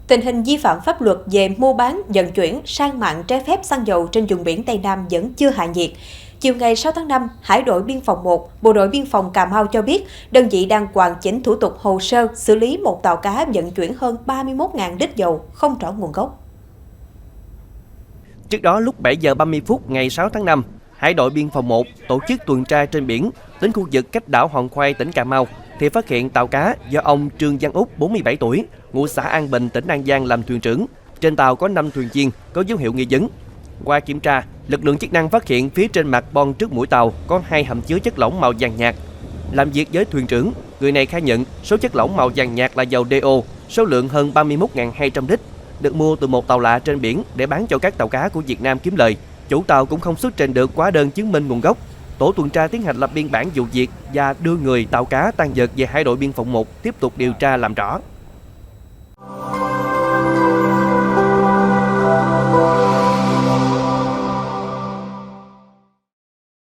Tình hình vi phạm pháp luật về mua bán, vận chuyển, sang mạng trái phép xăng dầu trên vùng biển Tây Nam vẫn chưa hạ nhiệt. Chiều ngày 6 tháng 5, Hải đội Biên phòng 1, Bộ đội Biên phòng Cà Mau cho biết đơn vị đang hoàn chỉnh thủ tục hồ sơ xử lý một tàu cá vận chuyển hơn 31.000 lít dầu không rõ nguồn gốc. Trước đó, lúc 7 giờ 30 phút ngày 6 tháng 5, Hải đội Biên phòng 1 tổ chức tuần tra trên biển đến khu vực cách đảo Hòn Khoai, tỉnh Cà Mau thì phát hiện tàu cá do ông Trương Văn Úc, 47 tuổi, ngụ xã An Bình, tỉnh An Giang làm thuyền trưởng. Trên tàu có 5 thuyền viên có dấu hiệu nghi vấn. Qua kiểm tra, lực lượng chức năng phát hiện phía trên mặt bon trước mũi tàu có 2 hầm chứa chất lỏng màu vàng nhạt. Làm việc với thuyền trưởng, người này khai nhận số chất lỏng màu vàng nhạt là dầu DO, số lượng hơn 31.200 lít, được mua từ một tàu lạ trên biển để bán cho các tàu cá của Việt Nam kiếm lời. Chủ tàu cũng không xuất trình được hóa đơn chứng minh nguồn gốc. Tổ tuần tra tiến hành lập biên bản vụ việc và đưa người, tàu cá, tang vật về Hải đội Biên phòng 1 tiếp tục điều tra làm rõ.